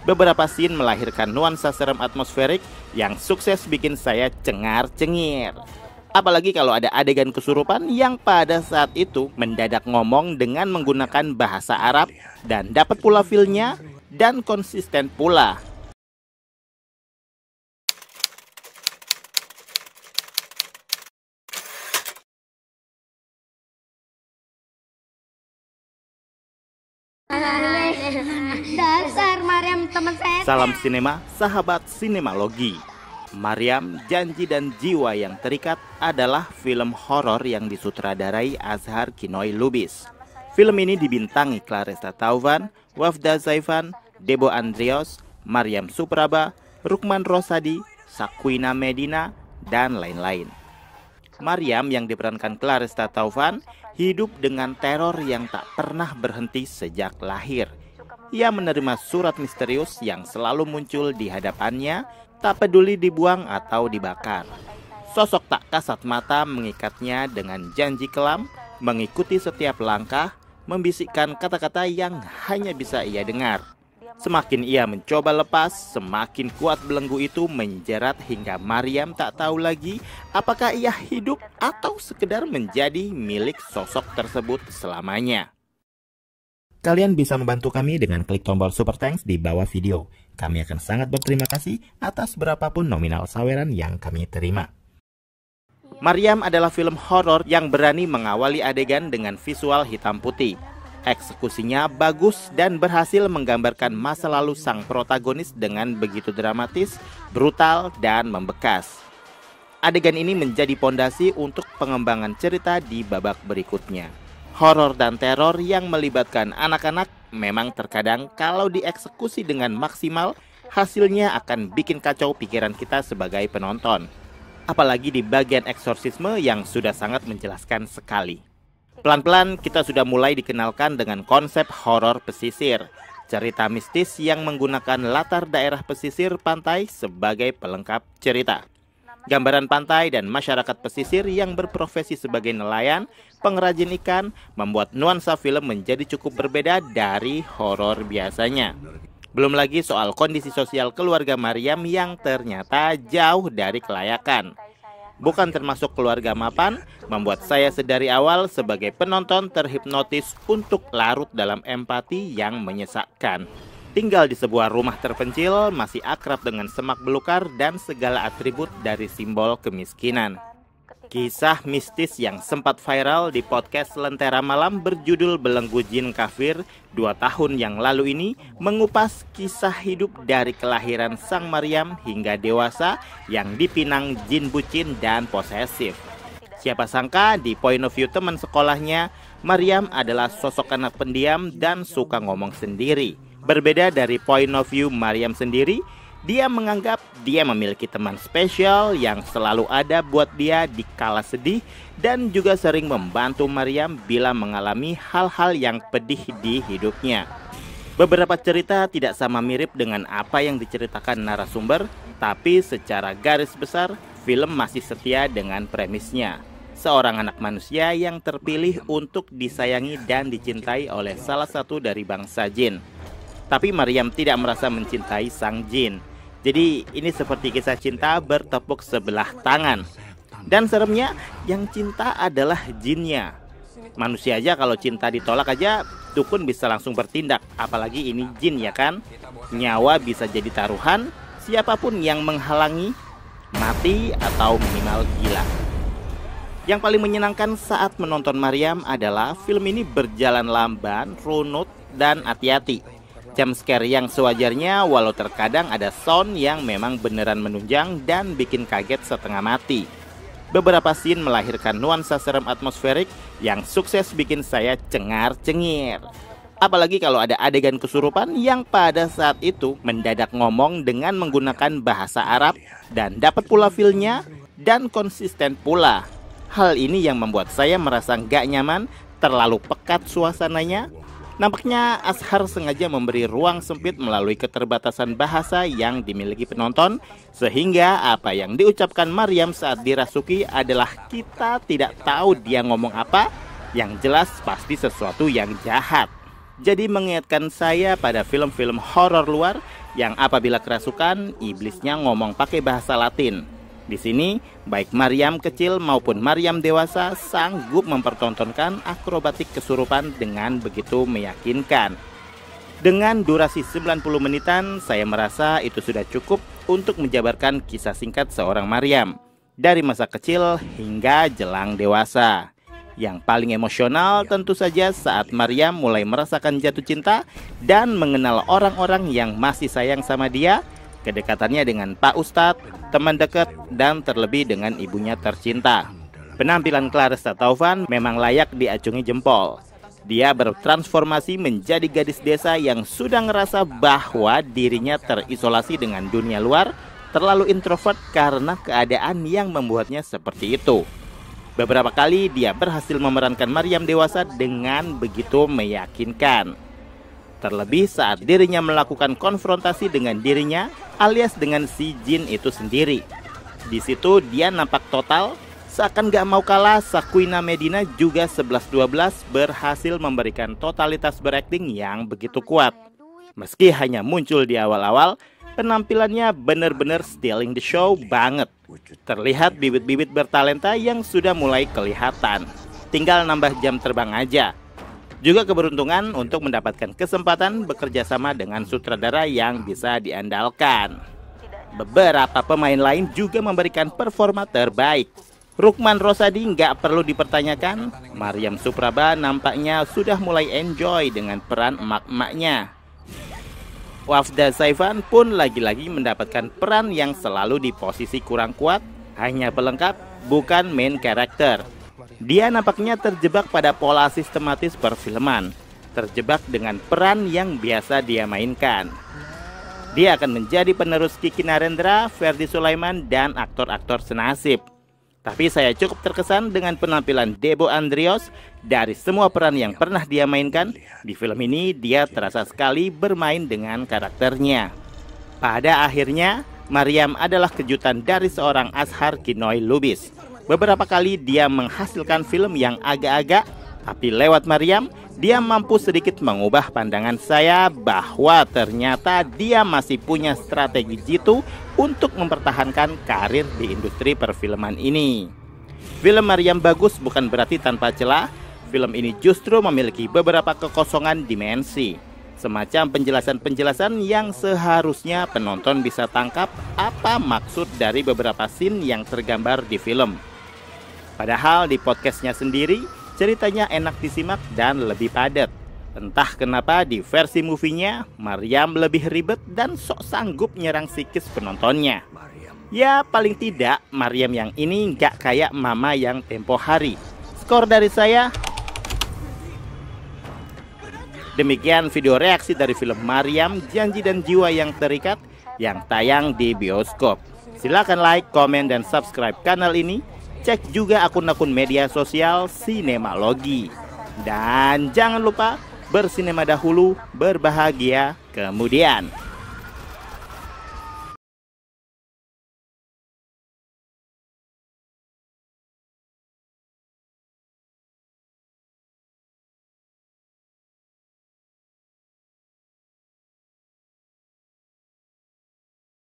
Beberapa scene melahirkan nuansa serem atmosferik yang sukses bikin saya cengar-cengir. Apalagi kalau ada adegan kesurupan yang pada saat itu mendadak ngomong dengan menggunakan bahasa Arab dan dapat pula feel-nya dan konsisten pula. Dasar Maryam teman saya. Salam sinema, sahabat sinemalogi. Maryam, Janji dan Jiwa yang Terikat adalah film horor yang disutradarai Azhar Kinoy Lubis. Film ini dibintangi Clarissa Taufan, Wafda Zaifan, Debo Andrios, Maryam Supraba, Rukman Rosadi, Sakwina Medina, dan lain-lain. Maryam yang diperankan Clarissa Taufan hidup dengan teror yang tak pernah berhenti sejak lahir. Ia menerima surat misterius yang selalu muncul di hadapannya, tak peduli dibuang atau dibakar. Sosok tak kasat mata mengikatnya dengan janji kelam, mengikuti setiap langkah, membisikkan kata-kata yang hanya bisa ia dengar. Semakin ia mencoba lepas, semakin kuat belenggu itu menjerat hingga Maryam tak tahu lagi apakah ia hidup atau sekedar menjadi milik sosok tersebut selamanya. Kalian bisa membantu kami dengan klik tombol Super Thanks di bawah video. Kami akan sangat berterima kasih atas berapapun nominal saweran yang kami terima. Maryam adalah film horor yang berani mengawali adegan dengan visual hitam putih. Eksekusinya bagus dan berhasil menggambarkan masa lalu sang protagonis dengan begitu dramatis, brutal, dan membekas. Adegan ini menjadi pondasi untuk pengembangan cerita di babak berikutnya. Horor dan teror yang melibatkan anak-anak memang terkadang kalau dieksekusi dengan maksimal, hasilnya akan bikin kacau pikiran kita sebagai penonton. Apalagi di bagian eksorsisme yang sudah sangat menjelaskan sekali. Pelan-pelan kita sudah mulai dikenalkan dengan konsep horor pesisir, cerita mistis yang menggunakan latar daerah pesisir pantai sebagai pelengkap cerita. Gambaran pantai dan masyarakat pesisir yang berprofesi sebagai nelayan, pengrajin ikan, membuat nuansa film menjadi cukup berbeda dari horor biasanya. Belum lagi soal kondisi sosial keluarga Maryam yang ternyata jauh dari kelayakan. Bukan termasuk keluarga mapan, membuat saya sedari awal sebagai penonton terhipnotis untuk larut dalam empati yang menyesakkan. Tinggal di sebuah rumah terpencil, masih akrab dengan semak belukar dan segala atribut dari simbol kemiskinan. Kisah mistis yang sempat viral di podcast Lentera Malam berjudul Belenggu Jin Kafir 2 tahun yang lalu ini mengupas kisah hidup dari kelahiran sang Maryam hingga dewasa yang dipinang jin bucin dan posesif. Siapa sangka di point of view teman sekolahnya, Maryam adalah sosok anak pendiam dan suka ngomong sendiri. Berbeda dari point of view Maryam sendiri, dia menganggap dia memiliki teman spesial yang selalu ada buat dia di kala sedih dan juga sering membantu Maryam bila mengalami hal-hal yang pedih di hidupnya. Beberapa cerita tidak sama mirip dengan apa yang diceritakan narasumber, tapi secara garis besar film masih setia dengan premisnya. Seorang anak manusia yang terpilih untuk disayangi dan dicintai oleh salah satu dari bangsa jin. Tapi Maryam tidak merasa mencintai sang jin. Jadi ini seperti kisah cinta bertepuk sebelah tangan. Dan seremnya, yang cinta adalah jinnya. Manusia aja kalau cinta ditolak aja, dukun bisa langsung bertindak. Apalagi ini jin ya kan? Nyawa bisa jadi taruhan, siapapun yang menghalangi, mati atau minimal gila. Yang paling menyenangkan saat menonton Maryam adalah film ini berjalan lamban, runut, dan hati-hati. Jumpscare yang sewajarnya, walau terkadang ada sound yang memang beneran menunjang dan bikin kaget setengah mati. Beberapa scene melahirkan nuansa serem atmosferik yang sukses bikin saya cengar-cengir. Apalagi kalau ada adegan kesurupan yang pada saat itu mendadak ngomong dengan menggunakan bahasa Arab dan dapat pula feel-nya dan konsisten pula. Hal ini yang membuat saya merasa gak nyaman, terlalu pekat suasananya. Nampaknya Azhar sengaja memberi ruang sempit melalui keterbatasan bahasa yang dimiliki penonton, sehingga apa yang diucapkan Maryam saat dirasuki adalah kita tidak tahu dia ngomong apa, yang jelas pasti sesuatu yang jahat. Jadi mengingatkan saya pada film-film horor luar yang apabila kerasukan, iblisnya ngomong pakai bahasa Latin. Di sini, baik Maryam kecil maupun Maryam dewasa sanggup mempertontonkan akrobatik kesurupan dengan begitu meyakinkan. Dengan durasi 90 menitan, saya merasa itu sudah cukup untuk menjabarkan kisah singkat seorang Maryam dari masa kecil hingga jelang dewasa. Yang paling emosional tentu saja saat Maryam mulai merasakan jatuh cinta dan mengenal orang-orang yang masih sayang sama dia, kedekatannya dengan Pak Ustadz, teman dekat, dan terlebih dengan ibunya tercinta. Penampilan Claresta Taufan memang layak diacungi jempol. Dia bertransformasi menjadi gadis desa yang sudah ngerasa bahwa dirinya terisolasi dengan dunia luar, terlalu introvert karena keadaan yang membuatnya seperti itu. Beberapa kali dia berhasil memerankan Maryam dewasa dengan begitu meyakinkan. Terlebih saat dirinya melakukan konfrontasi dengan dirinya alias dengan si jin itu sendiri. Di situ dia nampak total, seakan gak mau kalah. Sakwina Medina juga 11-12 berhasil memberikan totalitas berakting yang begitu kuat. Meski hanya muncul di awal-awal, penampilannya benar-benar stealing the show banget. Terlihat bibit-bibit bertalenta yang sudah mulai kelihatan. Tinggal nambah jam terbang aja. Juga keberuntungan untuk mendapatkan kesempatan bekerja sama dengan sutradara yang bisa diandalkan. Beberapa pemain lain juga memberikan performa terbaik. Rukman Rosadi nggak perlu dipertanyakan. Maryam Supraba nampaknya sudah mulai enjoy dengan peran emak-emaknya. Wafda Saifan pun lagi-lagi mendapatkan peran yang selalu di posisi kurang kuat, hanya pelengkap, bukan main karakter. Dia nampaknya terjebak pada pola sistematis perfilman, terjebak dengan peran yang biasa dia mainkan. Dia akan menjadi penerus Kiki Narendra, Ferdi Sulaiman, dan aktor-aktor senasib. Tapi saya cukup terkesan dengan penampilan Debo Andrios. Dari semua peran yang pernah dia mainkan, di film ini dia terasa sekali bermain dengan karakternya. Pada akhirnya, Maryam adalah kejutan dari seorang Azhar Kinoy Lubis. Beberapa kali dia menghasilkan film yang agak-agak, tapi lewat Maryam, dia mampu sedikit mengubah pandangan saya bahwa ternyata dia masih punya strategi jitu untuk mempertahankan karir di industri perfilman ini. Film Maryam bagus bukan berarti tanpa celah. Film ini justru memiliki beberapa kekosongan dimensi, semacam penjelasan-penjelasan yang seharusnya penonton bisa tangkap apa maksud dari beberapa scene yang tergambar di film. Padahal di podcastnya sendiri, ceritanya enak disimak dan lebih padat. Entah kenapa di versi movie-nya, Maryam lebih ribet dan sok sanggup nyerang psikis penontonnya. Ya paling tidak, Maryam yang ini nggak kayak mama yang tempo hari. Skor dari saya. Demikian video reaksi dari film Maryam, Janji dan Jiwa yang Terikat yang tayang di bioskop. Silakan like, komen, dan subscribe kanal ini. Cek juga akun-akun media sosial Sinemalogi. Dan jangan lupa bersinema dahulu, berbahagia kemudian.